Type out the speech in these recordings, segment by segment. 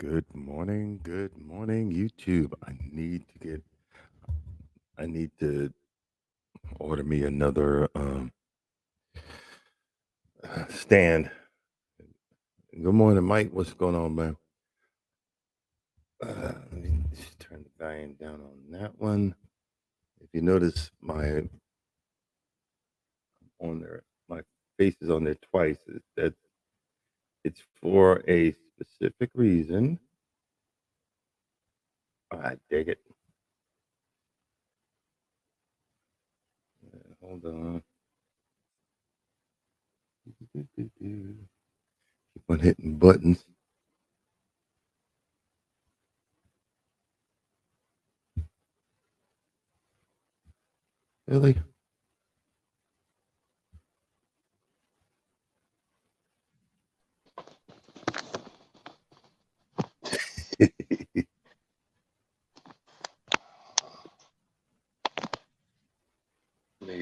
Good morning, YouTube. I need to order me another stand. Good morning, Mike. What's going on, man? Let me just turn the volume down on that one. If you notice, my face is on there twice. It's for a specific reason. I dig it. Hold on. Keep on hitting buttons. Really?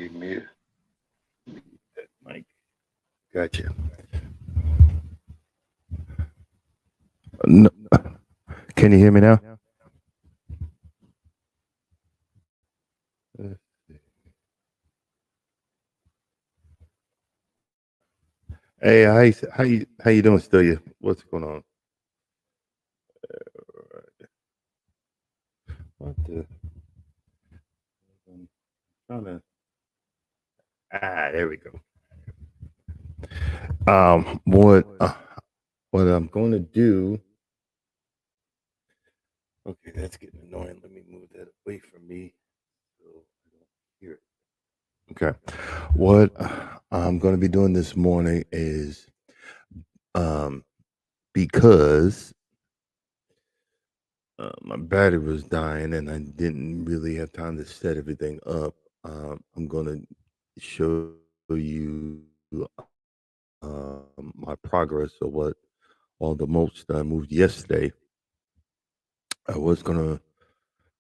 Mute that mic. Gotcha. No, can you hear me now? Hey, how you doing, Stelia? What's going on? What the? I'm trying to. There we go. What I'm going to do? Okay, that's getting annoying. Let me move that away from me so I don't hear it. Okay, what I'm going to be doing this morning is um because my battery was dying and I didn't really have time to set everything up. I'm going to show you my progress of what all the mulch that I moved yesterday. I was gonna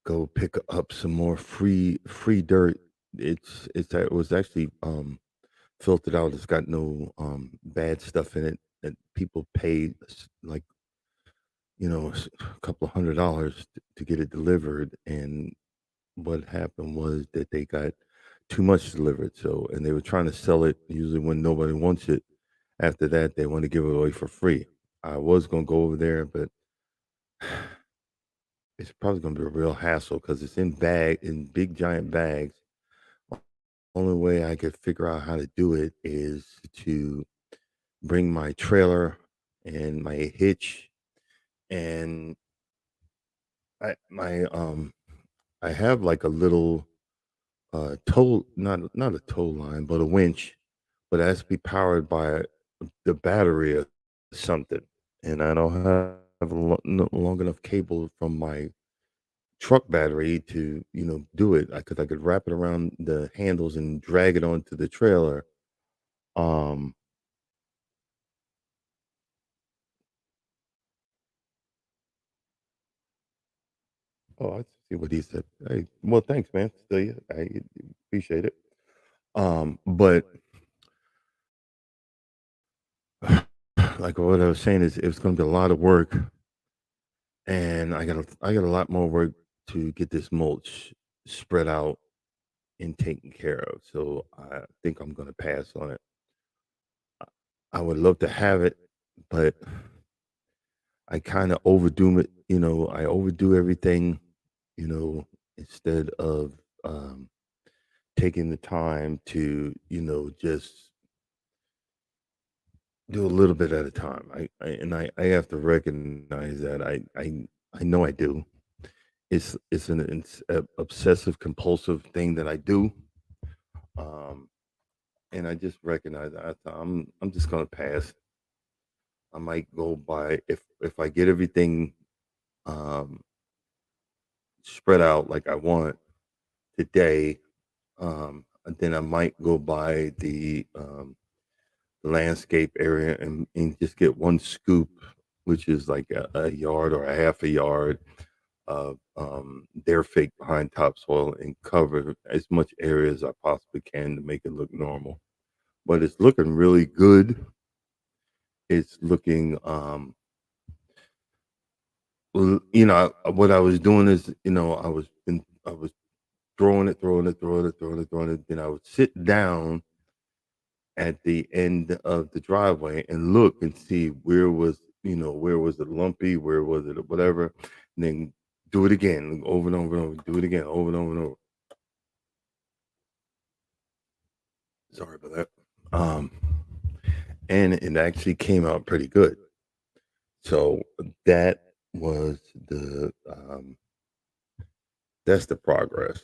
go pick up some more free dirt. It was actually filtered out. It's got no bad stuff in it. And people paid like a couple of $100 to get it delivered. And what happened was that they got too much delivered. So and they were trying to sell it usually when nobody wants it. After that, they want to give it away for free. I was gonna go over there, but it's probably gonna be a real hassle because it's in big giant bags. Only way I could figure out how to do it is to bring my trailer and my hitch and I have like a little tow not a tow line but a winch, but it has to be powered by the battery or something. And I don't have long enough cable from my truck battery to do it because I could wrap it around the handles and drag it onto the trailer. um oh, I see what he said. Hey, well, thanks, man. Still, yeah, I appreciate it. But like what I was saying is it's going to be a lot of work, and I got a lot more work to get this mulch spread out and taken care of. So I think I'm going to pass on it. I would love to have it, but I kind of overdo it. I overdo everything, instead of um, taking the time to, just do a little bit at a time. I have to recognize that I know I do. It's a obsessive compulsive thing that I do. Um, and I just recognize that I'm just gonna pass. I might go by if I get everything um, spread out like I want today, and then I might go by the landscape area and just get one scoop, which is like a yard or a half a yard of their fake behind topsoil and cover as much area as I possibly can to make it look normal. But it's looking really good. It's looking Well, what I was doing is, I was throwing it, throwing it, throwing it, throwing it, throwing it. Then I would sit down at the end of the driveway and look and see where was it lumpy, where was it, whatever, and then do it again, over and over and over, do it again, over and over and over. Sorry about that. Um, and it actually came out pretty good. So that was that's the progress.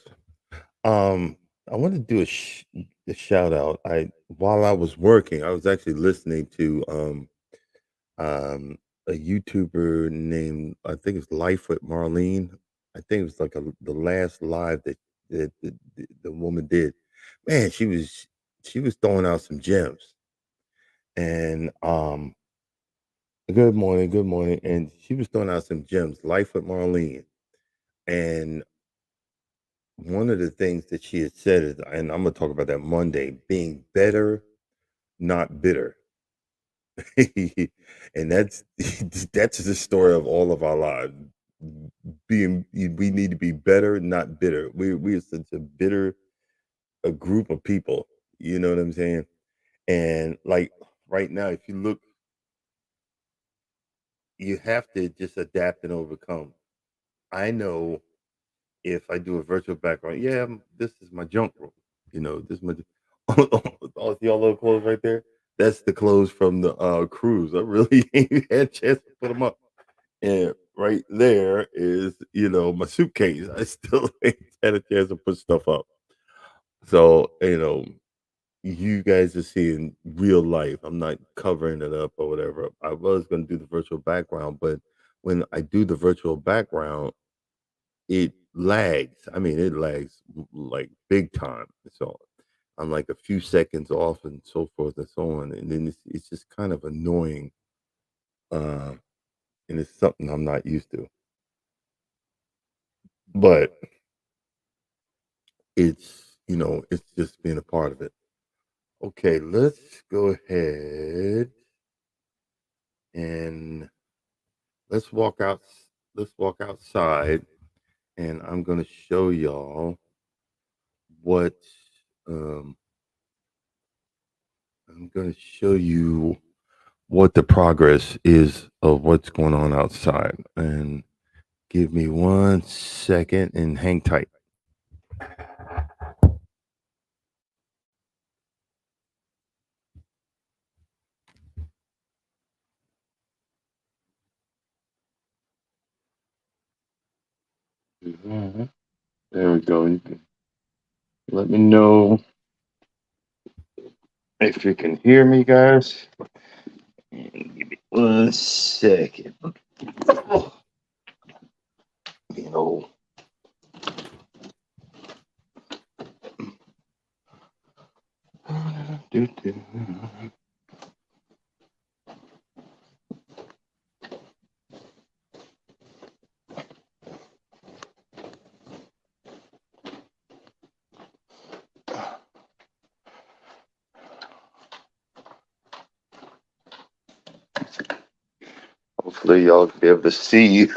Um, I want to do a shout out. I While I was working, I was actually listening to um, a YouTuber named, I think it's Life with Marlene. I think it was like the last live that the woman did. Man, she was throwing out some gems. And good morning. And she was throwing out some gems. Life with Marlene. And one of the things that she had said is, and I'm gonna talk about that Monday, being better, not bitter. And that's the story of all of our lives. We need to be better, not bitter. We're such a bitter a group of people. You know what I'm saying? And like right now, if you look, you have to just adapt and overcome. I know if I do a virtual background, yeah, this is my junk room. This is my all see all those clothes right there. That's the clothes from the cruise. I really ain't had a chance to put them up. And right there is, my suitcase. I still ain't had a chance to put stuff up. So, you guys are seeing real life. I'm not covering it up or whatever. I was going to do the virtual background, but when I do the virtual background, it lags. I mean, it lags like big time. So I'm like a few seconds off and so forth and so on. And then it's just kind of annoying. Uh, and it's something I'm not used to. But it's just being a part of it. Okay, let's go ahead and let's walk out. Let's walk outside, and I'm gonna show y'all what. Um, I'm gonna show you what the progress is of what's going on outside. And give me 1 second and hang tight. Mhm. There we go. You can let me know if you can hear me, guys. And give me 1 second. Oh, you know, hopefully y'all be able to see.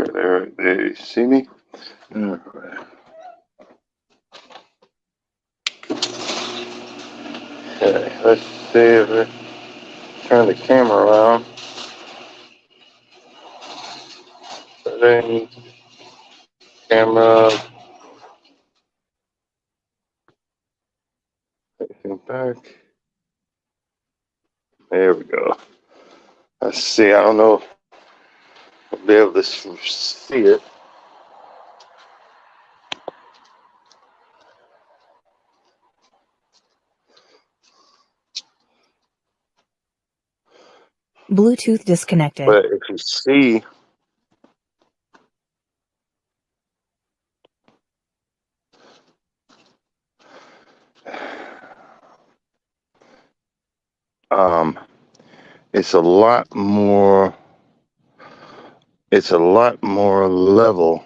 Okay, there you see me. All right. Okay, let's see if I turn the camera around. Settings, camera, facing back. There we go. Let's see. I don't know if I'll be able to see it. Bluetooth disconnected. But if you see, um, it's a lot more. It's a lot more level,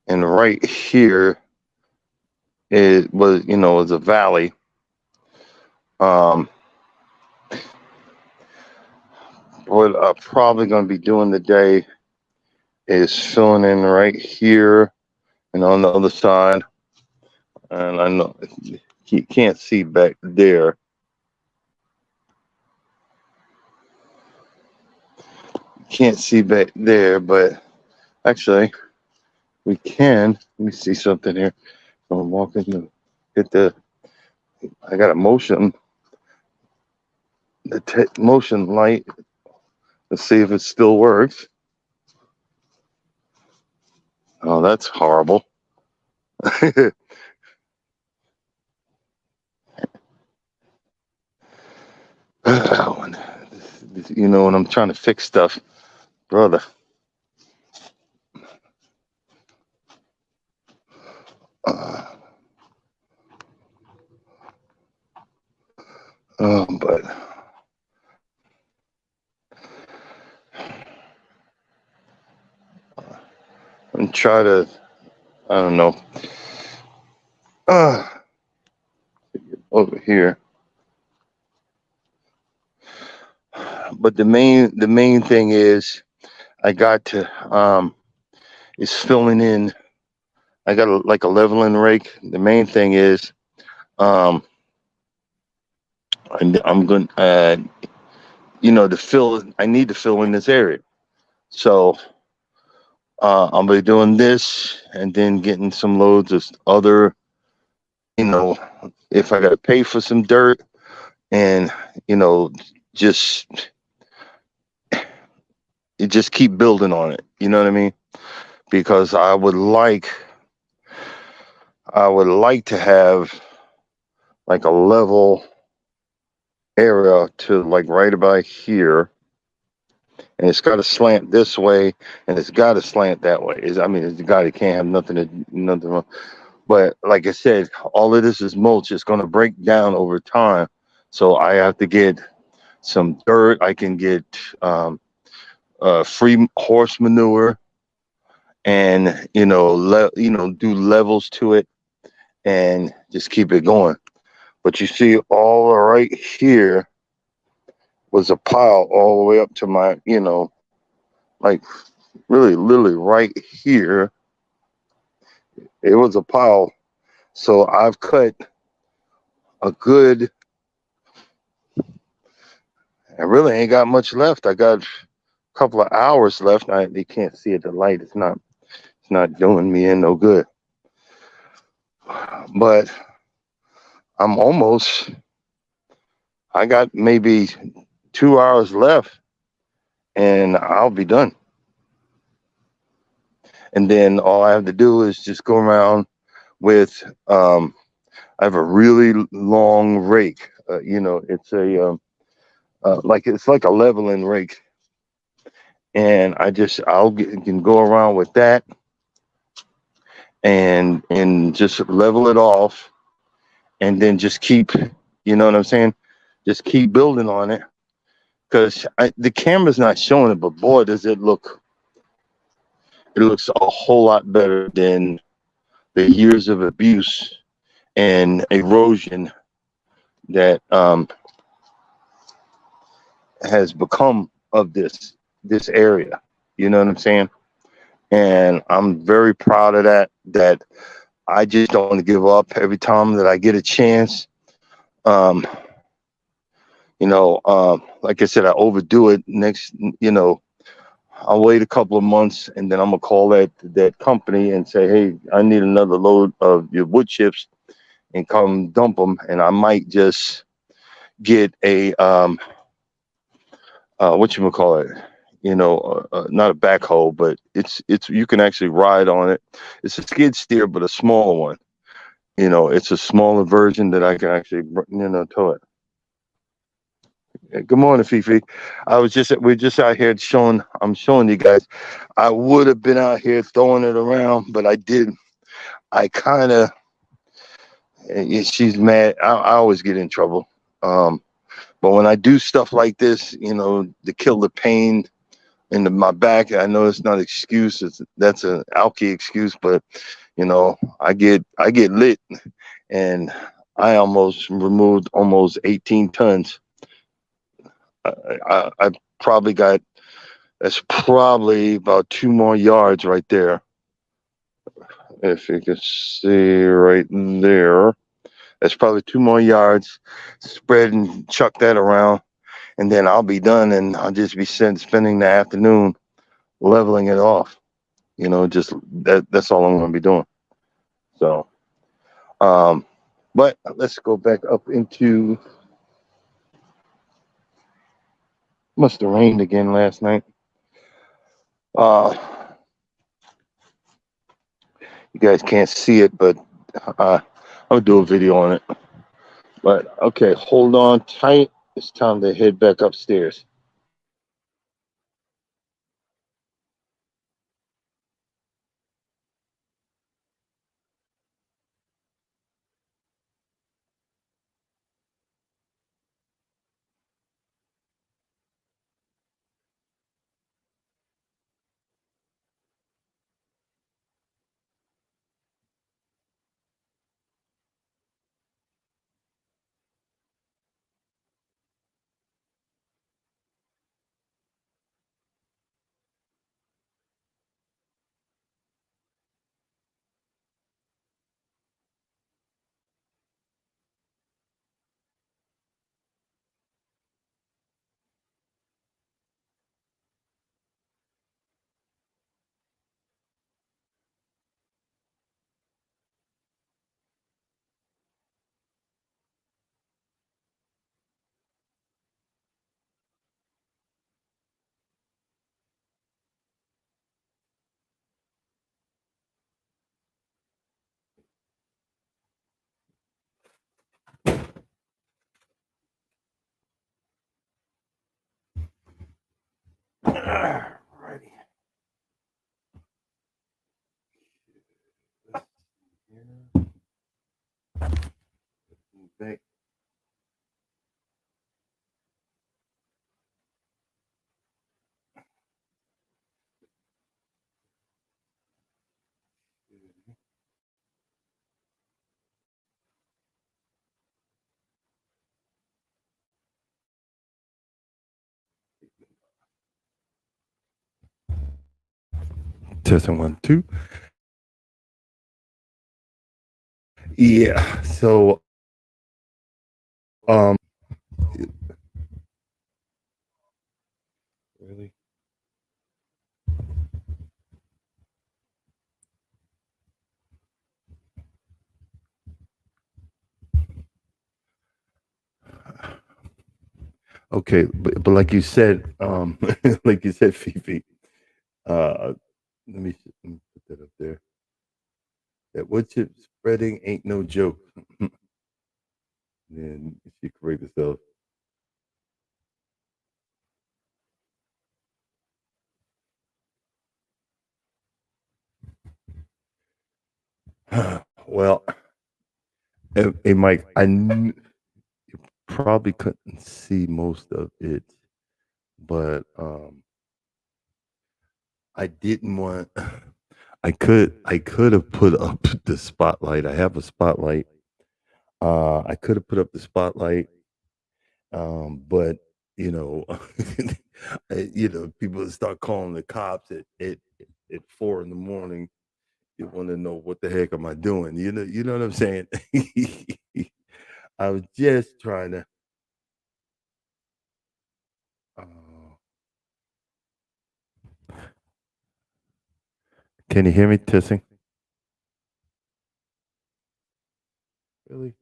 and right here it was, was a valley. Um, what I'm probably going to be doing today is filling in right here and on the other side. And I know you can't see back there. Can't see back there, but actually we can. Let me see something here. I'm walking to hit the. I got a motion. The motion light. Let's see if it still works. Oh, that's horrible. When I'm trying to fix stuff, brother. But and try to, I don't know, over here. But the main thing is I got to is filling in. I got like a leveling rake. The main thing is I'm going to fill. I need to fill in this area, so I'm gonna be doing this and then getting some loads of other. If I got to pay for some dirt and just keep building on it. You know what I mean? Because I would like to have like a level area to like right about here, and it's got to slant this way, and it's got to slant that way. It's got it can't have nothing wrong. But like I said, all of this is mulch. It's going to break down over time, so I have to get some dirt. I can get free horse manure, and do levels to it, and just keep it going. But you see, all right here was a pile all the way up to my, like really, literally right here. It was a pile. So I've cut a good. I really ain't got much left. I got a couple of hours left. You can't see it. The light is not. It's not doing me in no good. But I'm almost. I got maybe 2 hours left, and I'll be done. And then all I have to do is just go around with. I have a really long rake. It's a it's like a leveling rake, and can go around with that, and just level it off, and then just keep. You know what I'm saying? Just keep building on it, because the camera's not showing it, but boy, does it look. It looks a whole lot better than the years of abuse and erosion that has become of this area. You know what I'm saying? And I'm very proud of that I just don't want to give up every time that I get a chance. Like I said, I overdo it. Next, I'll wait a couple of months, and then I'm gonna call that company and say, hey, I need another load of your wood chips, and come dump them. And I might just get a whatchamacallit, not a backhoe, but it's you can actually ride on it. It's a skid steer, but a smaller one. It's a smaller version that I can actually tow it. Good morning, Fifi. We're just out here showing. I'm showing you guys. I would have been out here throwing it around, but I did. I kind of. She's mad. I always get in trouble. But when I do stuff like this, to kill the pain in my back, I know it's not an excuse. That's an alky excuse, but I get lit, and I almost removed almost 18 tons. I probably got, that's probably about 2 more yards right there. If you can see right there, that's probably 2 more yards. Spread and chuck that around, and then I'll be done, and I'll just be spending the afternoon leveling it off. Just that's all I'm going to be doing. So, but let's go back up into. Must have rained again last night. You guys can't see it, but I'll do a video on it. But okay, hold on tight. It's time to head back upstairs. Alrighty. Back. Testing 1, 2. Yeah. So, really. Okay, but like you said, like you said, Fifi. Let me put that up there. That wood chip spreading ain't no joke. Then she correct herself. Well, hey, Mike, you probably couldn't see most of it, but I didn't want. I could have put up the spotlight. I have a spotlight. I could have put up the spotlight, but you know, people start calling the cops at 4 in the morning. You want to know what the heck am I doing? You know what I'm saying? I was just trying to. Uh, can you hear me, Tissing? Really?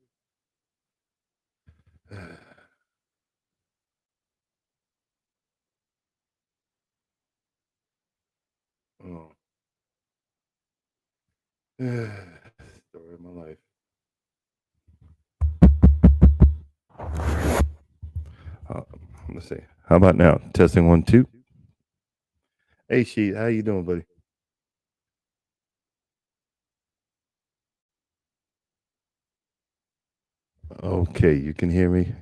Oh. Story of my life. Uh, let's see. How about now? Testing 1, 2. Hey, Sheet, how you doing, buddy? Okay, you can hear me.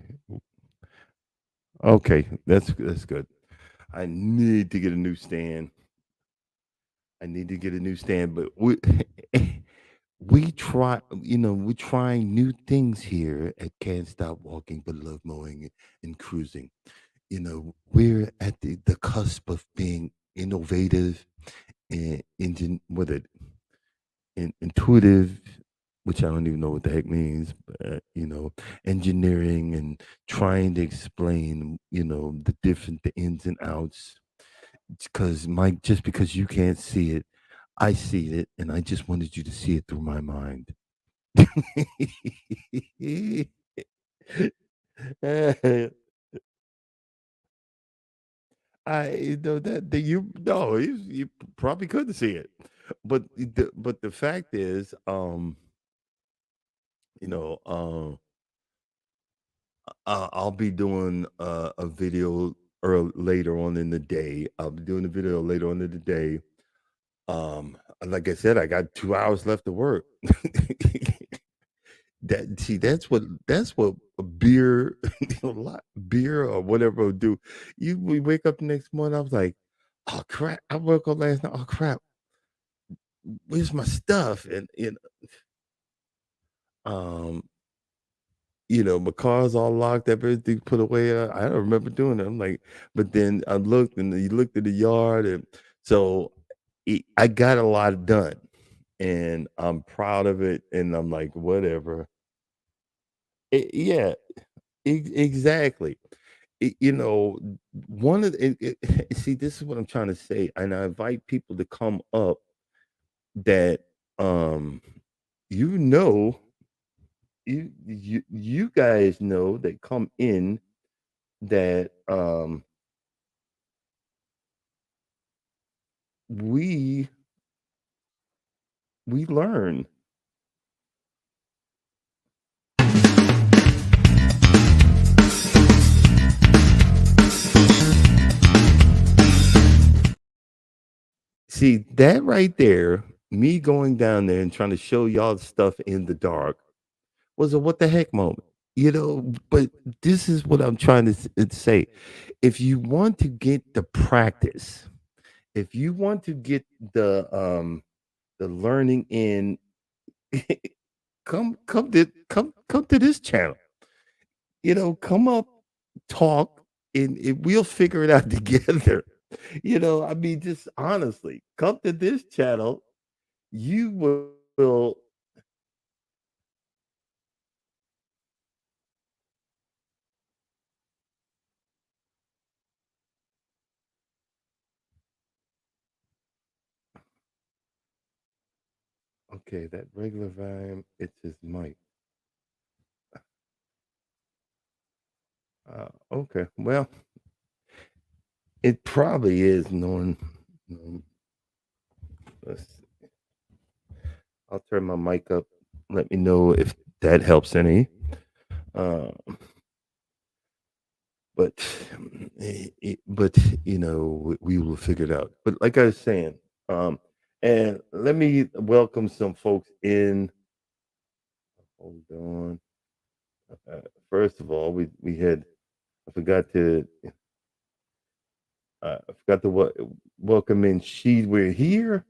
Okay, that's good. I need to get a new stand. I need to get a new stand, but we we try, we're trying new things here at Can't Stop Walking but Love Mowing and Cruising. We're at the cusp of being innovative and intuitive, which I don't even know what the heck means, but engineering and trying to explain, the ins and outs. Because Mike, just because you can't see it, I see it, and I just wanted you to see it through my mind. I know that you no, you probably couldn't see it, but the fact is, you know, I'll be doing a video later on in the day. I'll be doing a video later on in the day. Like I said, I got 2 hours left to work. That's what a beer, beer or whatever will do. We wake up the next morning. I was like, oh crap! I woke up last night. Oh crap! Where's my stuff? And um, my car's all locked up, everything put away. I don't remember doing it. I'm like, but then I looked and you looked at the yard, and so I got a lot done, and I'm proud of it. And I'm like, whatever. Yeah, exactly. It, you know, one of see, this is what I'm trying to say, and I invite people to come up that um you know you guys know that come in that we we learn. See that right there, me going down there and trying to show y'all stuff in the dark was a what the heck moment. But this is what I'm trying to say. If you want to get the practice, if you want to get the learning in, come to this channel. Come up, talk, and we'll figure it out together. I mean, just honestly, come to this channel. You will. Okay, that regular volume, it's his mic. Okay, well, it probably is knowing. um, let's- I'll turn my mic up. Let me know if that helps any. Uh, but, but we will figure it out. But like I was saying, and let me welcome some folks in. Hold on. Uh, First of all, we had I forgot to welcome in. We're here.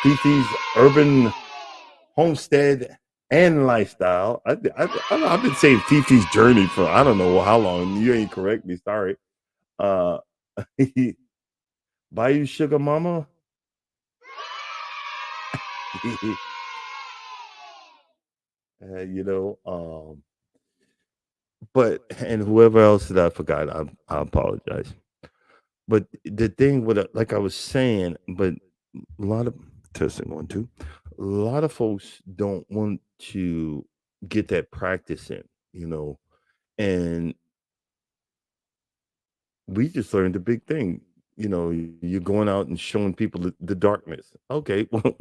Fifi's Urban Homestead and Lifestyle. I've been saying Fifi's Journey for I don't know how long. You ain't correct me. Sorry. Uh, Bayou Sugar Mama. you know, but and whoever else that I forgot, I apologize. But the thing with like I was saying, but a lot of testing 1 2, a lot of folks don't want to get that practice in, and we just learned a big thing. You're going out and showing people the darkness. Okay, well,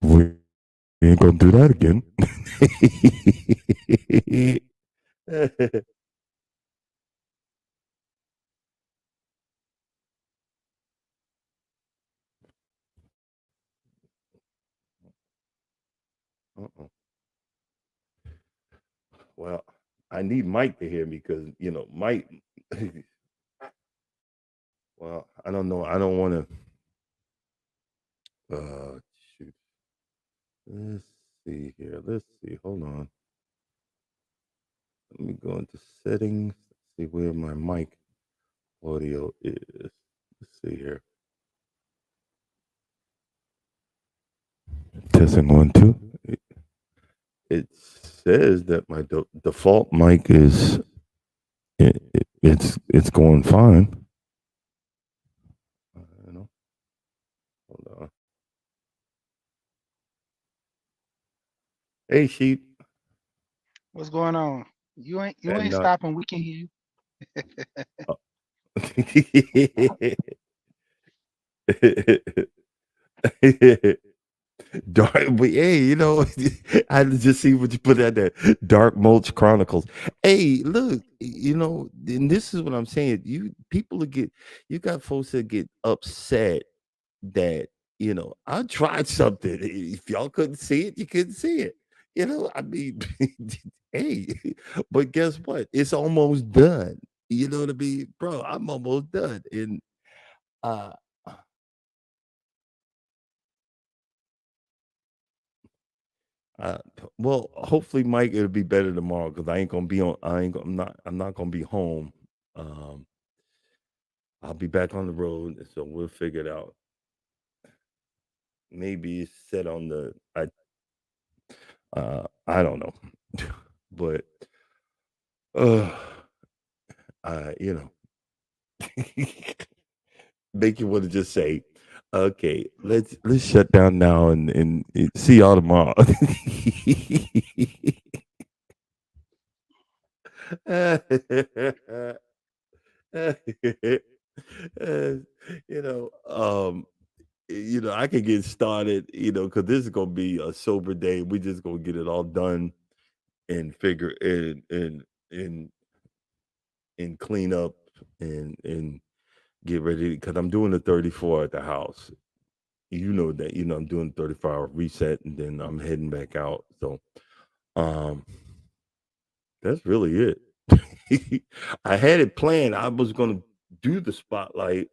we ain't gonna do that again. Uh-uh. Well, I need Mike to hear me because Mike. Well, I don't know. I don't want to. Shoot. Let's see here. Let's see. Hold on. Let me go into settings. See where my mic audio is. Let's see here. Testing 1 2. It says that my default mic is it's going fine. I know. Hold on. Hey, sheep. What's going on? You And ain't stopping. We can hear dark, but hey, I just see what you put out there. Dark Mulch Chronicles. Hey, look, and this is what I'm saying. You got folks that get upset that I tried something. If y'all couldn't see it, you couldn't see it. I mean, hey, but guess what? It's almost done. You know what I mean, bro? I'm almost done, and uh, uh, well, hopefully, Mike, it'll be better tomorrow because I ain't gonna be on. I'm not gonna be home. Um, I'll be back on the road, so we'll figure it out. Maybe it's set on the. I don't know, but uh, you know, make you want to just say, okay, let's shut down now and see y'all tomorrow. Uh, you know, um, I can get started, because this is gonna be a sober day. We just gonna get it all done and figure and and clean up and get ready because I'm doing the 34 at the house. You know that, I'm doing 34-hour reset and then I'm heading back out. So um that's really it. I had it planned. I was gonna do the spotlight,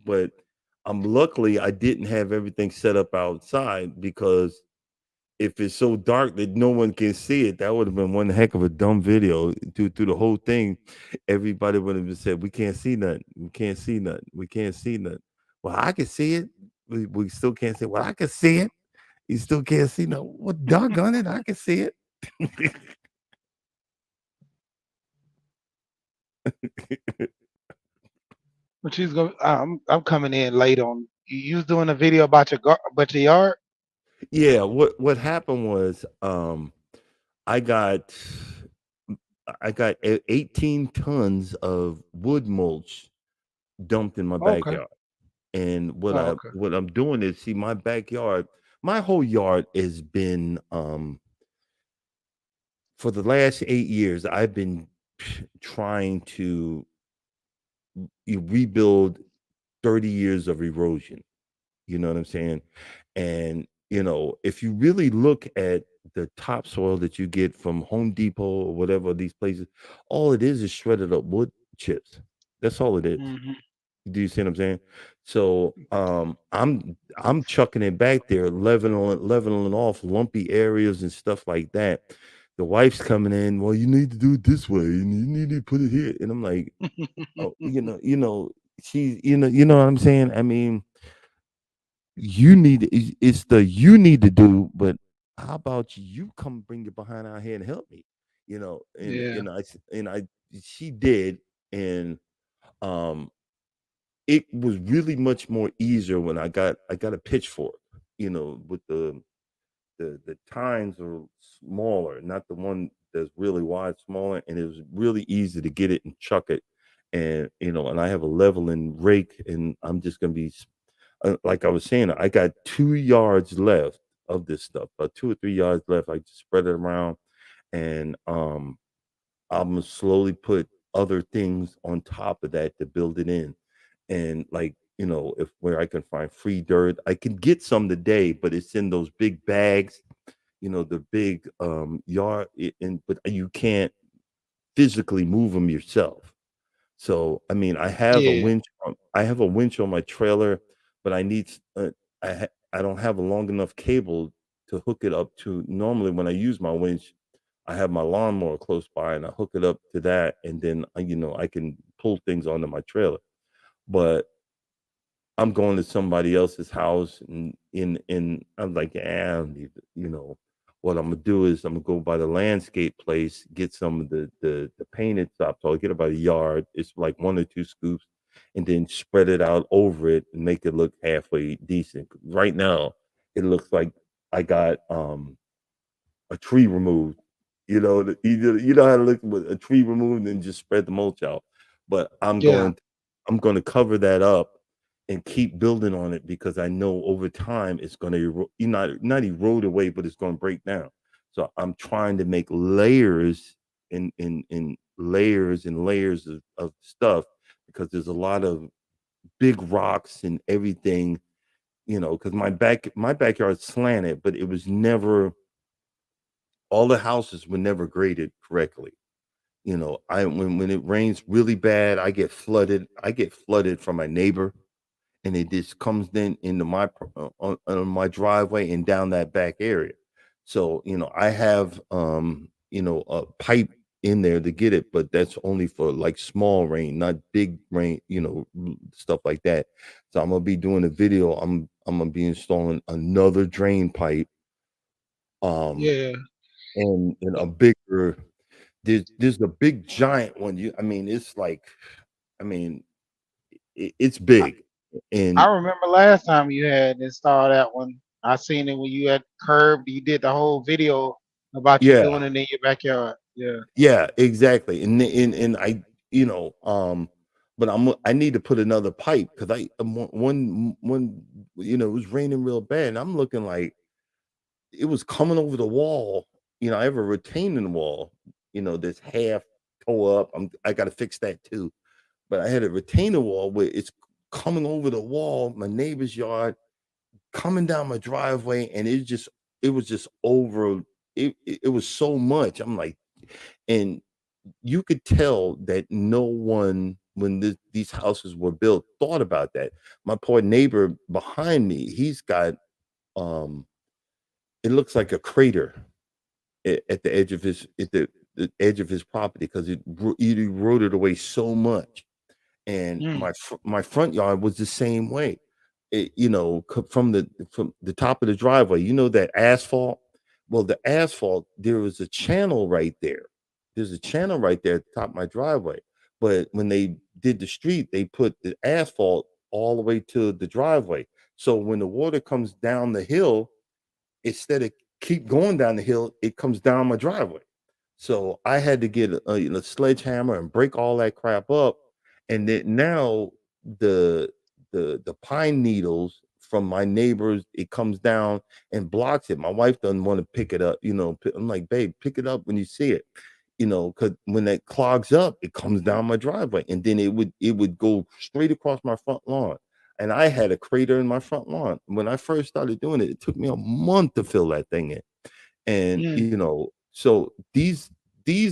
but I'm luckily I didn't have everything set up outside because if it's so dark that no one can see it, that would have been one heck of a dumb video. Through the whole thing, everybody would have said, "We can't see nothing. We can't see nothing. We can't see nothing." Well, I can see it. We still can't see it. Well, I can see it. You still can't see no. Well, doggone it, I can see it. but she's going. I'm coming in late on. You was doing a video about about your yard. Yeah, what happened was I got I got 18 tons of wood mulch dumped in my Okay. backyard. And what Oh, I okay. what I'm doing is see my backyard, my whole yard has been for the last 8 years I've been trying to rebuild 30 years of erosion. You know what I'm saying? And if you really look at the topsoil that you get from Home Depot or whatever these places, all it is shredded up wood chips. That's all it is. Hmm. Do you see what I'm saying? So I'm chucking it back there, leveling off lumpy areas and stuff like that. The wife's coming in. Well, you need to do it this way, and you need to put it here. And I'm like, oh, she's, you know what I'm saying. I mean, you need to do, but how about you come bring your behind out here and help me? And Yeah. I she did, and um it was really much more easier when I got a pitchfork, with the tines are smaller, not the one that's really wide, smaller, and it was really easy to get it and chuck it. And and I have a leveling rake, and I'm just gonna be like I was saying, I got 2 yards left of this stuff, about 2 or 3 yards left. I just spread it around, and I'm gonna slowly put other things on top of that to build it in. And like, if where I can find free dirt, I can get some today, but it's in those big bags. the big yard, but you can't physically move them yourself. So, I mean, Yeah. I have a winch on my trailer, but I don't have a long enough cable to hook it up to. Normally, when I use my winch, I have my lawnmower close by, and I hook it up to that, and then I can pull things onto my trailer. But I'm going to somebody else's house, and I'm like, yeah, I don't need what I'm gonna do is I'm gonna go by the landscape place, get some of the painted topsoil, get about a yard. It's like 1 or 2 scoops, and then spread it out over it and make it look halfway decent. Right now, it looks like I got a tree removed. You know how to look with a tree removed and just spread the mulch out. But Yeah. I'm going to cover that up and keep building on it because I know over time it's going to not erode away, but it's going to break down. So I'm trying to make layers in layers and layers of stuff because there's a lot of big rocks and everything, because my backyard's slanted, but it was never all the houses were never graded correctly. I when it rains really bad, I get flooded. I get flooded from my neighbor, and it just comes then into on my driveway and down that back area. So I have a pipe in there to get it, but that's only for like small rain, not big rain. Stuff like that. So I'm gonna be doing a video. I'm gonna be installing another drain pipe. Um, Yeah. and a bigger there's the big giant one. I mean, it's like, I mean, it's big. I And remember last time you had installed that one. I seen it when you had curbed. You did the whole video about you yeah, doing it in your backyard. Yeah. yeah, exactly. And I, but I need to put another pipe because one it was raining real bad, and I'm looking like it was coming over the wall. I have a retaining wall, that's half tore up. I got to fix that too. But I had a retaining wall where it's coming over the wall, my neighbor's yard, coming down my driveway, and it was just over. It was so much. I'm like, and you could tell that no one, when these houses were built, thought about that. My poor neighbor behind me, he's got um, it looks like a crater at the edge of the edge of his property because it eroded away so much. And Mm. my front yard was the same way. From the top of the driveway, that asphalt. Well, the asphalt, there was a channel right there. There's a channel right there at the top of my driveway. But when they did the street, they put the asphalt all the way to the driveway. So when the water comes down the hill, instead of keep going down the hill, it comes down my driveway. So I had to get a sledgehammer and break all that crap up. And then now the the pine needles from my neighbors, it comes down and blocks it. My wife doesn't want to pick it up. I'm like, babe, pick it up when you see it. Because when that clogs up, it comes down my driveway, and then it would go straight across my front lawn. And I had a crater in my front lawn. When I first started doing it, it took me a month to fill that thing in. And Mm. so these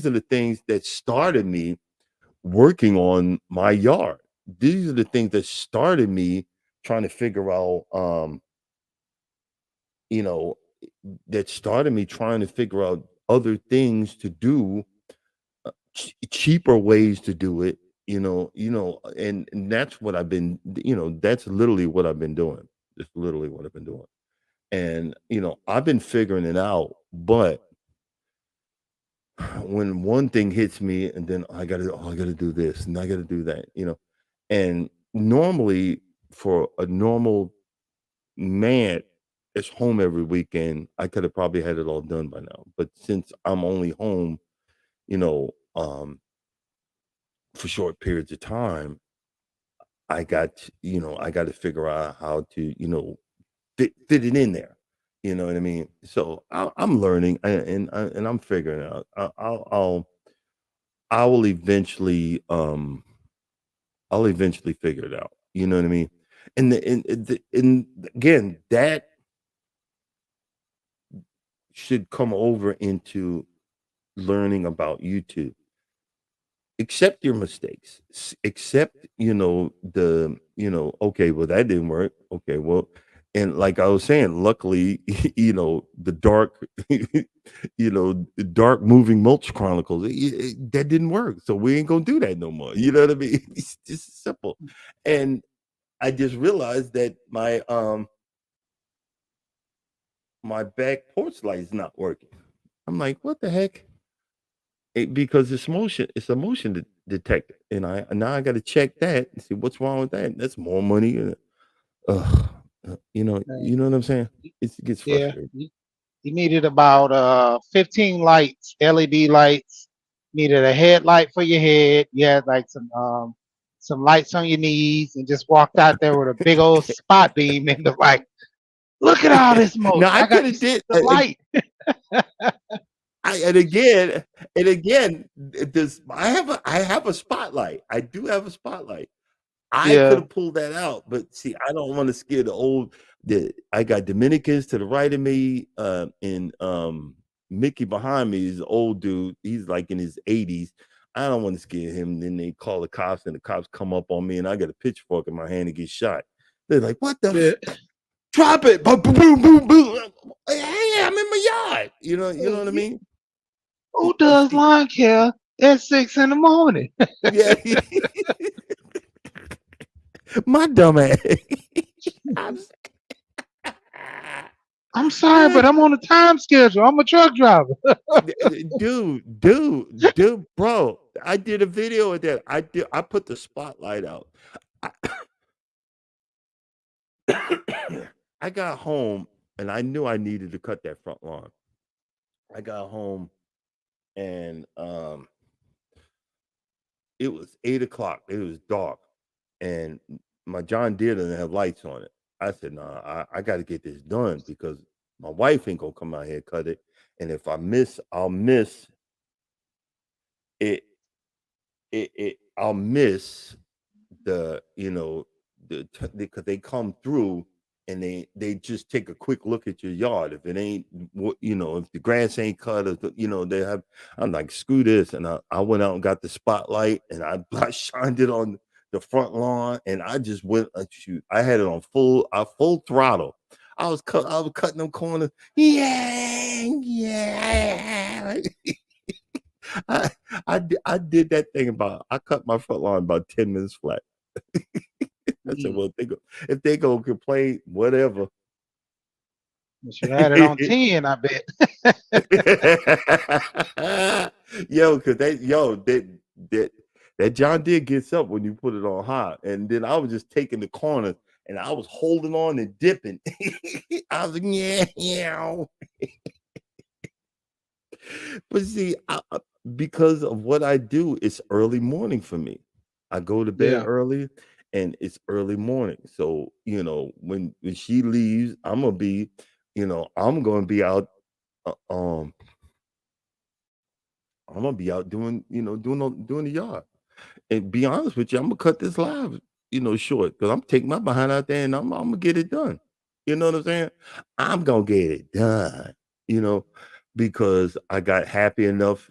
are the things that started me working on my yard. These are the things that started me trying to figure out you know that started me trying to figure out other things to do, cheaper ways to do it, and that's what I've been, that's literally what I've been doing. It's literally what I've been doing. And I've been figuring it out, but when one thing hits me, and then I gotta do this and I gotta do that, and normally for a normal man that's home every weekend, I could have probably had it all done by now. But since I'm only home, you know, for short periods of time, I got to figure out how to, fit it in there. You know what I mean? So I'm learning, and I'm figuring it out. I will eventually, I'll eventually figure it out. You know what I mean? And again, that should come over into learning about YouTube. Accept your mistakes. Accept, okay, well, that didn't work. Okay, well, and like I was saying, luckily, the dark, the dark moving mulch chronicles, that didn't work. So we ain't gonna do that no more. You know what I mean? It's just simple. And I just realized that my back porch light is not working. I'm like, what the heck? Because it's a motion detector, and now I got to check that and see what's wrong with that. That's more money. Ugh, Uh, you know what I'm saying? It gets yeah, frustrating. you needed about 15 lights, LED lights. Needed a headlight for your head. You had like some lights on your knees, and just walked out there with a big old spot beam in the light. Look at all this Now motion. I I could got have this did. the light. I and again, this I have a spotlight. I do have a spotlight. I could Yeah, have pulled that out, but see, I don't want to scare I got Dominicans to the right of me, and Mickey behind me is an old dude. He's like in his 80s. I don't want to scare him. Then they call the cops, and the cops come up on me, and I got a pitchfork in my hand and get shot. They're like, "What the? yeah. Drop it! Boom, boom, boom, boom, boom!" Hey, I'm in my yard. You know what I mean? Who does See, lawn care at 6 in the morning? yeah, my dumb ass. I'm I'm sorry, but I'm on a time schedule. I'm a truck driver. dude, bro. I did a video of that. I put the spotlight out. I, I got home and I knew I needed to cut that front lawn. I got home and it was 8 o'clock. It was dark, and my John Deere doesn't have lights on it. I said, "Nah, I got to get this done because my wife ain't gonna come out here and cut it, and if I miss, I'll miss it. I'll miss the because they come through and they just take a quick look at your yard. If it ain't if the grass ain't cut, or they have. I'm like, screw this, and I went out and got the spotlight and I shined it on the front lawn, and I just went shoot. I had it on full throttle. I was cutting them corners. Yeah. I I did that thing I cut my front lawn about 10 minutes flat. I said, Mm, well, if they go complain, whatever. you should have had it on 10, I bet. Yo, cause that John Deere gets up when you put it on high. And then I was just taking the corners and I was holding on and dipping. I was like, yeah. But see, because of what I do, it's early morning for me. I go to bed Yeah, early and it's early morning. So, when she leaves, I'm gonna be out uh, um I'm gonna be out doing the yard. And be honest with you, I'm gonna cut this live, short because I'm taking my behind out there and I'm gonna get it done. You know what I'm saying? I'm gonna get it done, you know, because I got happy enough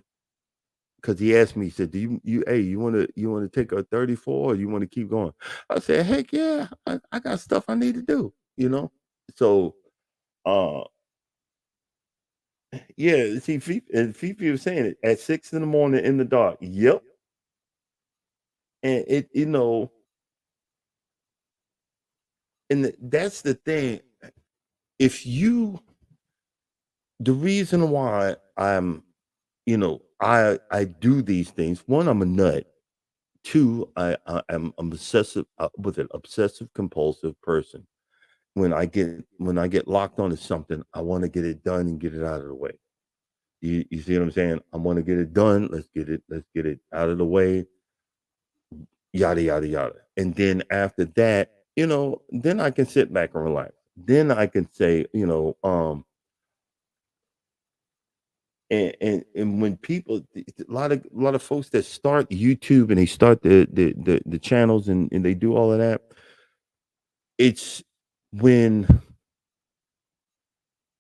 because he asked me, he said, "Do you want to take a 34 or you want to keep going?" I said, "Heck yeah, I got stuff I need to do." So uh yeah, see, Fifi was saying it at 6 in the morning in the dark. Yep, and that's the thing. If you, the reason why I do these things. One, I'm a nut. Two, I'm obsessive with an obsessive compulsive person. When I get locked onto something, I want to get it done and get it out of the way. You see what I'm saying? I want to get it done. Let's get it out of the way. Yada yada yada. And then after that, then I can sit back and relax. Then I can say, and when people, a lot of folks that start YouTube and they start the channels and they do all of that, it's when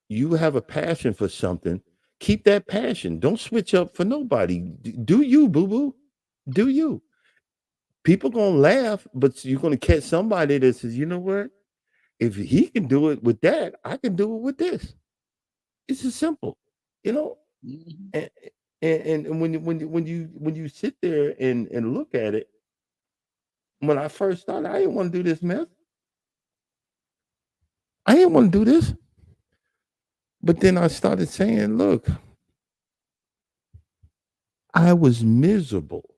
you have a passion for something, keep that passion. Don't switch up for nobody. Do you, boo boo? Do you? People gonna laugh, but you're gonna catch somebody that says, you know what? If he can do it with that, I can do it with this. It's as simple, you know. Mhm. And, and when you sit there and look at it, when I first started, I didn't want to do this mess. I didn't want to do this. But then I started saying, look, I was miserable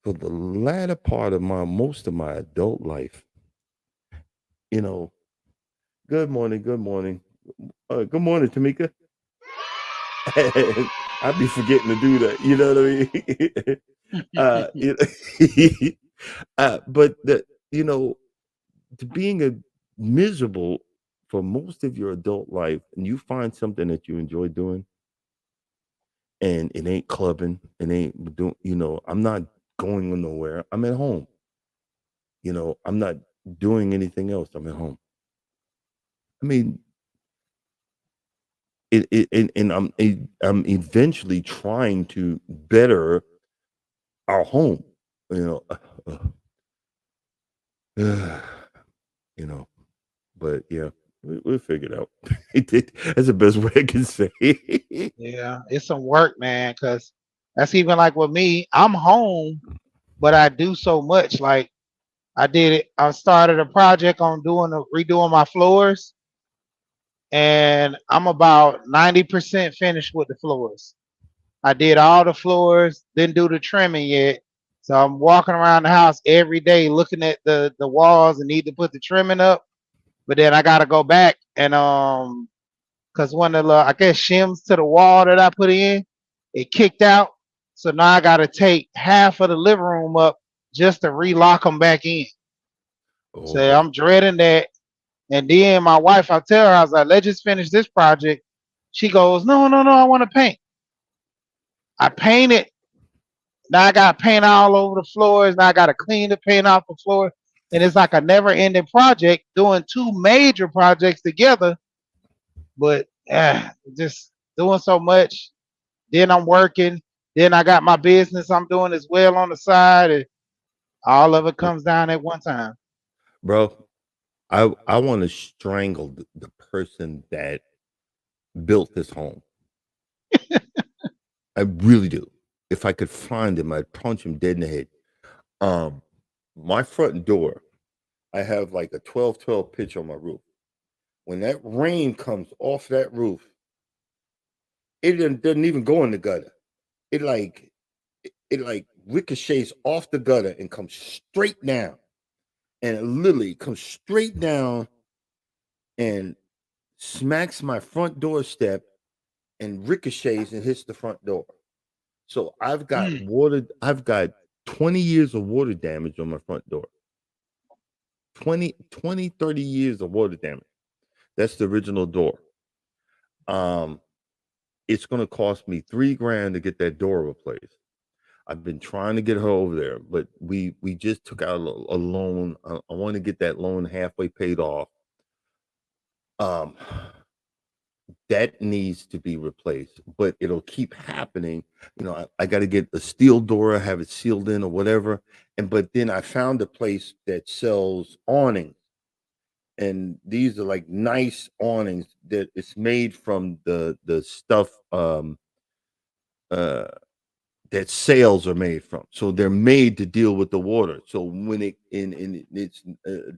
for the latter part of most of my adult life. You know, good morning, good morning. Good morning, Tamika. I'd be forgetting to do that. You know what I mean? But you know, to being a miserable for most of your adult life, and you find something that you enjoy doing, and it ain't clubbing, it ain't doing. I'm not going nowhere. I'm at home. I'm not doing anything else. I'm at home. I mean, and I'm eventually trying to better our home. You know, you know, but yeah, we'll figure it out. That's the best way I can say. Yeah, it's some work, man. Cause that's even like with me. I'm home, but I do so much. Like I did it. I started a project on redoing my floors, and I'm about 90% finished with the floors. I did all the floors, didn't do the trimming yet. So I'm walking around the house every day looking at the walls and need to put the trimming up. But then I gotta go back and cause one of the I guess shims to the wall that I put in, it kicked out. So now I gotta take half of the living room up just to relock them back in. Oh So boy. I'm dreading that. And then my wife, I tell her, I was like, let's just finish this project. She goes, no, no, no, I want to paint. I painted. Now I got paint all over the floors. Now I got to clean the paint off the floor. And it's like a never ending project doing two major projects together, but just doing so much. Then I'm working. Then I got my business I'm doing as well on the side. And all of it comes down at one time. Bro, I want to strangle the person that built this home. I really do. If I could find him, I'd punch him dead in the head. Um, my front door, I have like a 12-12 pitch on my roof. When that rain comes off that roof, it doesn't even go in the gutter. It like ricochets off the gutter and comes straight down. And it literally comes straight down and smacks my front doorstep and ricochets and hits the front door. So I've got 20 years of water damage on my front door. 30 years of water damage. That's the original door. Um, it's gonna cost me $3,000 to get that door replaced. I've been trying to get her over there, but we just took out a loan. I want to get that loan halfway paid off. Um, that needs to be replaced, but it'll keep happening. I got to get a steel door, have it sealed in or whatever. But then I found a place that sells awnings, and these are like nice awnings that it's made from the stuff uh that sails are made from. So they're made to deal with the water. So when it's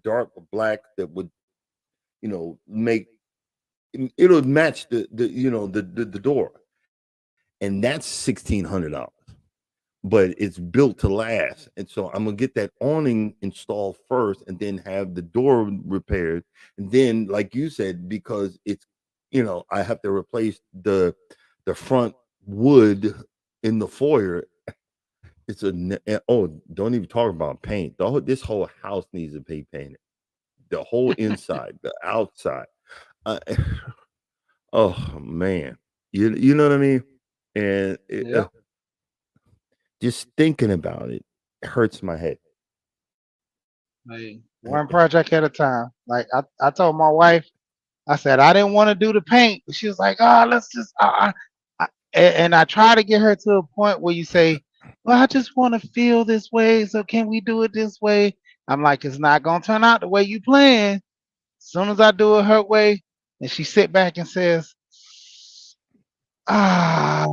dark black that would make it'll match the door, and that's $1,600. But it's built to last, and so I'm gonna get that awning installed first, and then have the door repaired, and then, like you said, because I have to replace the front wood in the foyer. Don't even talk about paint. This whole house needs to be painted. The whole inside, the outside. Uh, oh man, you know what I mean? And Yeah. just thinking about it hurts my head. Hey, one project at a time. Like I told my wife, I said I didn't want to do the paint. She was like, "Oh, let's just." And I try to get her to a point where you say, "Well, I just want to feel this way, so can we do it this way?" I'm like, "It's not gonna turn out the way you plan." As soon as I do it her way, and she sit back and says, "Ah,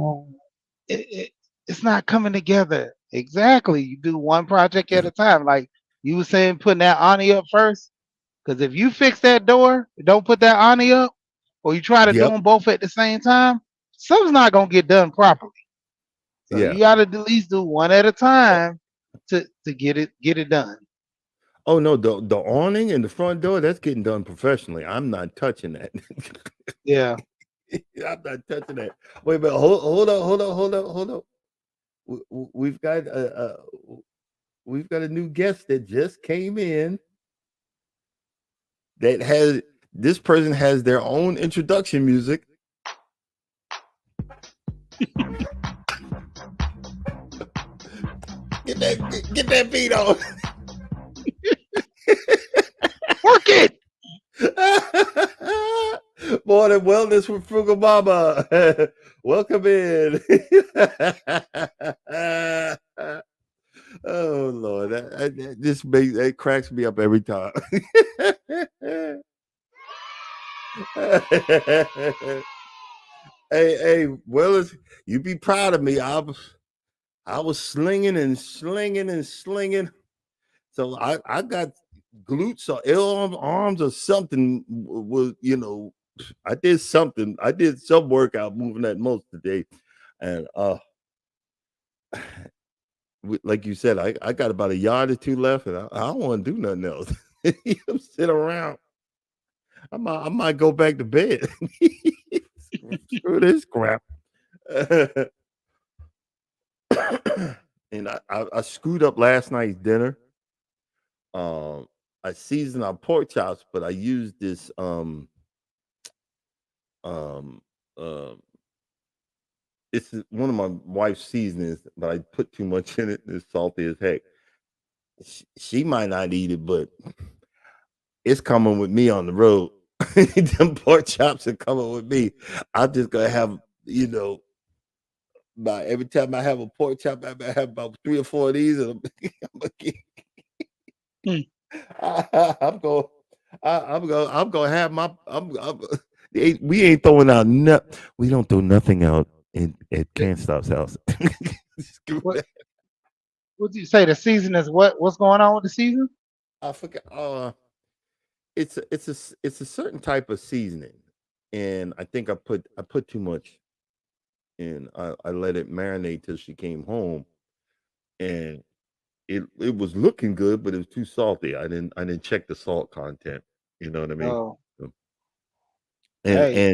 it, it, it's not coming together." Exactly. You do one project at a time. Like you were saying, putting that awning up first. Because if you fix that door, don't put that awning up, or you try to do Yep. them both at the same time, something's not gonna get done properly. So Yeah. you gotta at least do one at a time to get it done. Oh no, the awning and the front door, that's getting done professionally. I'm not touching that. Yeah. I'm not touching that. Wait a minute. Hold on. We've got we've got a new guest that just came in that has this person has their own introduction music. Get that beat on. Work it. Morning wellness with Frugal Mama. Welcome in. Oh Lord, that cracks me up every time. Hey, Wellness, you be proud of me. I was slinging and slinging and slinging. So I got glutes or arms or something was, I did something. I did some workout moving that most today. And like you said, I got about a yard or two left, and I don't want to do nothing else. Sit around. I might go back to bed. Screw this crap. And I screwed up last night's dinner. I seasoned our pork chops, but I used this um it's one of my wife's seasonings, but I put too much in it. It's salty as heck. She might not eat it, but it's coming with me on the road. Them pork chops are coming with me. I'm just gonna have, by every time I have a pork chop, I have about 3 or 4 of these, and I'm going. I'm gonna have my. We ain't throwing out. We don't throw nothing out at Can't Stop's house. What did you say? The season is what? What's going on with the season? I forgot. It's a certain type of seasoning, and I think I put too much in. I let it marinate till she came home, and it was looking good, but it was too salty. I didn't check the salt content. You know what I mean? Oh, So, hey.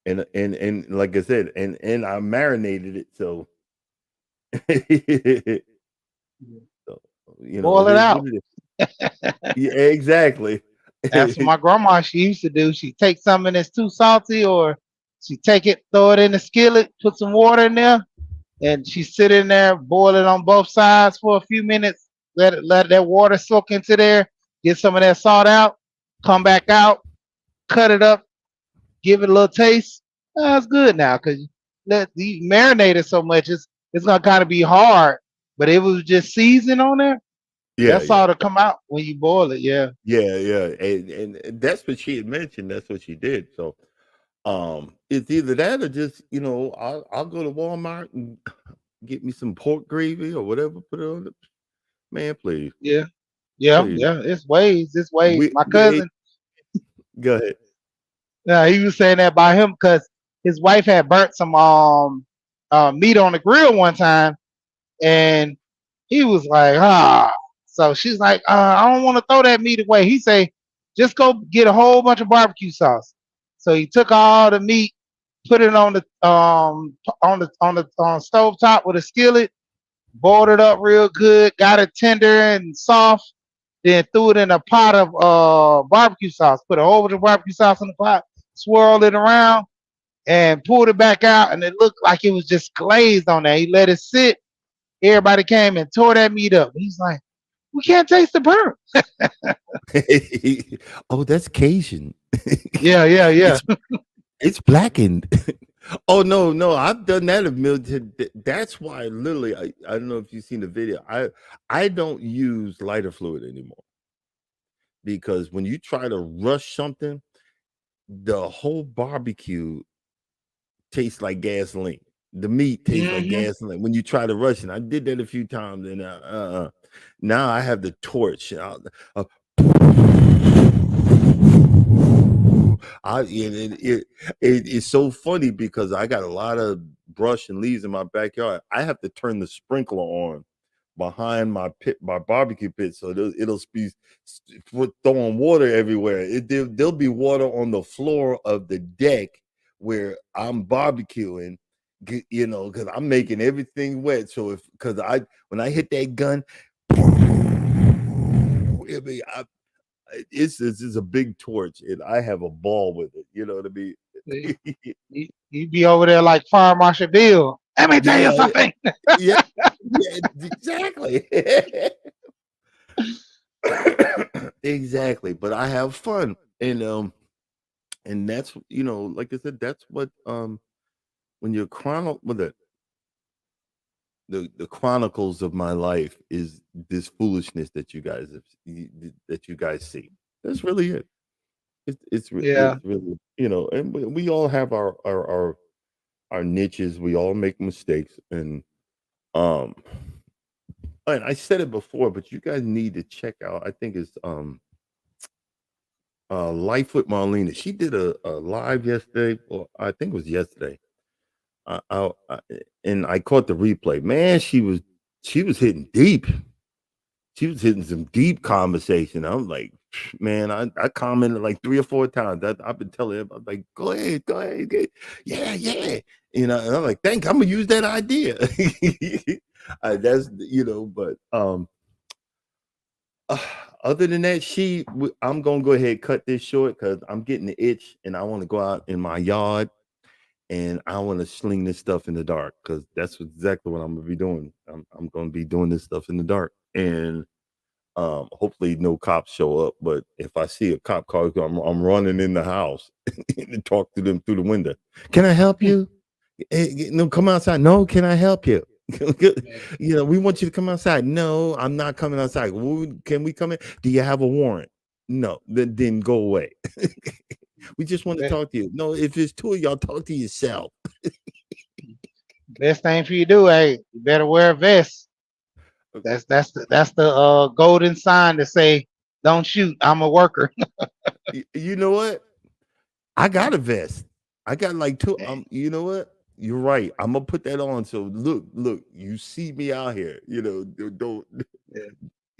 and and like I said, and I marinated it so, so Boil it out. Yeah, exactly. That's what my grandma she used to do. She take something that's too salty, or she take it, throw it in the skillet, put some water in there, and she sit in there, boil it on both sides for a few minutes, let that water soak into there, get some of that salt out, come back out, cut it up, give it a little taste. That's good now because you marinate it so much, it's gonna kind of be hard. But it was just seasoned on there. Yeah, That's all to come out when you boil it. Yeah. yeah, and that's what she had mentioned. That's what she did. So, it's either that or just I'll go to Walmart and get me some pork gravy or whatever. Put it on it, man. Please, Yeah. please. It's ways. It's ways. My We cousin, go ahead. he was saying that by him because his wife had burnt some meat on the grill one time, and he was like, ah. So she's like, I don't want to throw that meat away. He say, just go get a whole bunch of barbecue sauce. So he took all the meat, put it on the stove top with a skillet, boiled it up real good, got it tender and soft, then threw it in a pot of barbecue sauce, put a whole bunch of barbecue sauce in the pot, swirled it around, and pulled it back out, and it looked like it was just glazed on there. He let it sit. Everybody came and tore that meat up. He's like, We can't taste the burn. Oh, that's Cajun. Yeah, yeah, yeah. It's blackened. Oh no, I've done that a million. That's why literally, I don't know if you've seen the video. I don't use lighter fluid anymore because when you try to rush something, the whole barbecue tastes like gasoline. The meat tastes like Hmm. gasoline when you try to rush it. I did that a few times, and now I have the torch. It's so funny because I got a lot of brush and leaves in my backyard. I have to turn the sprinkler on behind my barbecue pit, so it'll be throwing water everywhere. There'll be water on the floor of the deck where I'm barbecuing, because I'm making everything wet. So because when I hit that gun, it's a big torch, and I have a ball with it. You know what I mean? You be over there like Fire Marshal Bill. Let me tell you Yeah, something. yeah, yeah, exactly. Exactly. But I have fun, and that's like I said, that's what when you're with it. The chronicles of my life is this foolishness that that you guys see. That's really it. Yeah, It's really, and we all have our niches. We all make mistakes, um and I said it before, but you guys need to check out. I think it's Life with Marlena. She did a live yesterday, or I think it was yesterday. I and I caught the replay. Man, she was hitting deep. She was hitting some deep conversation. I'm like, man, I commented like 3 or 4 times. I've been telling him, I'm like, go ahead, yeah, yeah. And I'm like, I'm gonna use that idea. That's but uh, other than that, I'm gonna go ahead and cut this short because I'm getting the itch and I want to go out in my yard and I want to sling this stuff in the dark because that's exactly what I'm gonna be doing. I'm gonna be doing this stuff in the dark, and hopefully no cops show up. But if I see a cop car, I'm running in the house and talk to them through the window. Can I help you? No, come outside. No, can I help you? We want you to come outside. No, I'm not coming outside. Can we come in? Do you have a warrant? No, then go away. We just want to talk to you. No, if it's two of y'all, talk to yourself. best thing for you to do, hey, you better wear a vest. That's the golden sign to say, don't shoot. I'm a worker. You know what? I got a vest. I got like two. You know what? You're right. I'm gonna put that on. So look. You see me out here. Don't.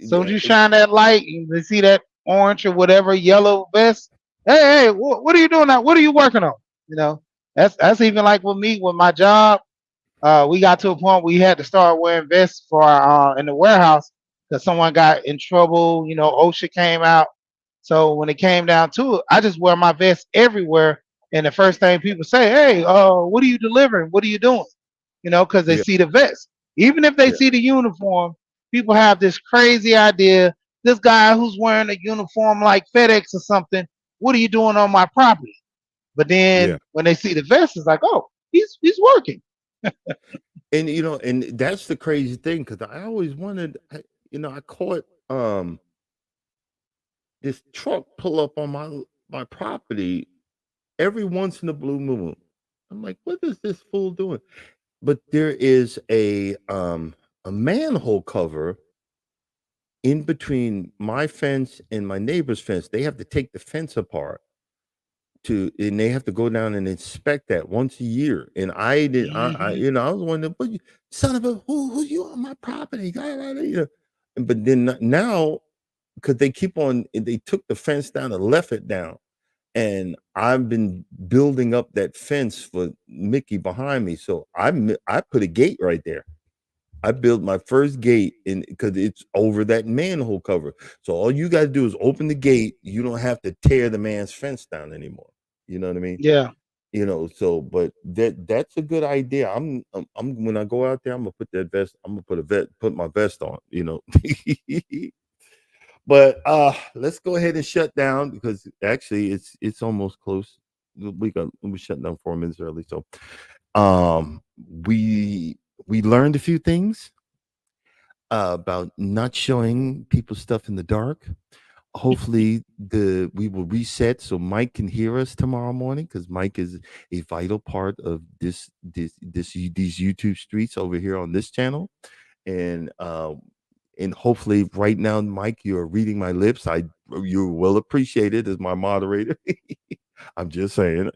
Soon as Yeah. you shine that light, you see that orange or whatever yellow vest. Hey, what are you doing now? What are you working on? You know, that's even like with me with my job. We got to a point where we had to start wearing vests for in the warehouse because someone got in trouble. OSHA came out. So when it came down to it, I just wear my vest everywhere. And the first thing people say, "Hey, what are you delivering? What are you doing?" Because they Yeah. see the vest. Even if they Yeah. see the uniform, people have this crazy idea. This guy who's wearing a uniform like FedEx or something, what are you doing on my property? But Yeah. then when they see the vest, it's like, oh, he's working. And that's the crazy thing because I always wanted. I caught this truck pull up on my property every once in a blue moon. I'm like, what is this fool doing? But there is a manhole cover in between my fence and my neighbor's fence. They have to take the fence apart and they have to go down and inspect that once a year. And I did, I was wondering, what son of a who you on my property? But then now, because they keep on, they took the fence down and left it down. And I've been building up that fence for Mickey behind me. So I put a gate right there. I built my first gate in because it's over that manhole cover. So all you gotta do is open the gate. You don't have to tear the man's fence down anymore. You know what I mean? Yeah. So but that's a good idea. I'm when I go out there, I'm gonna put that vest, I'm gonna put my vest on. But let's go ahead and shut down because actually it's almost close. We shut down 4 minutes early. So we learned a few things about not showing people stuff in the dark. Hopefully we will reset so Mike can hear us tomorrow morning because Mike is a vital part of these YouTube streets over here on this channel. And hopefully right now, Mike, you're reading my lips. You will appreciate it as my moderator. I'm just saying,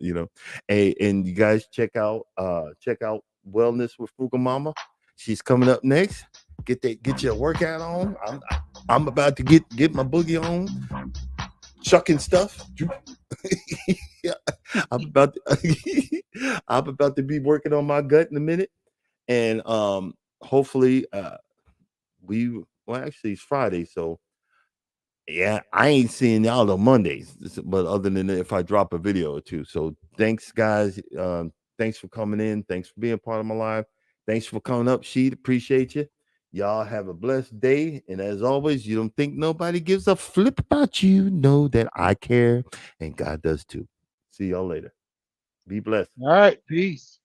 and you guys check out Wellness with Fuga Mama. She's coming up next. Get your workout on. I'm about to get my boogie on, chucking stuff. Yeah, I'm about to be working on my gut in a minute, and hopefully actually it's Friday, so yeah, I ain't seeing y'all on Mondays, but other than that, if I drop a video or two. So thanks, guys. Thanks for coming in. Thanks for being part of my life. Thanks for coming up, Sheet. Appreciate you. Y'all have a blessed day. And as always, you don't think nobody gives a flip about you. Know that I care and God does too. See y'all later. Be blessed. All right, peace.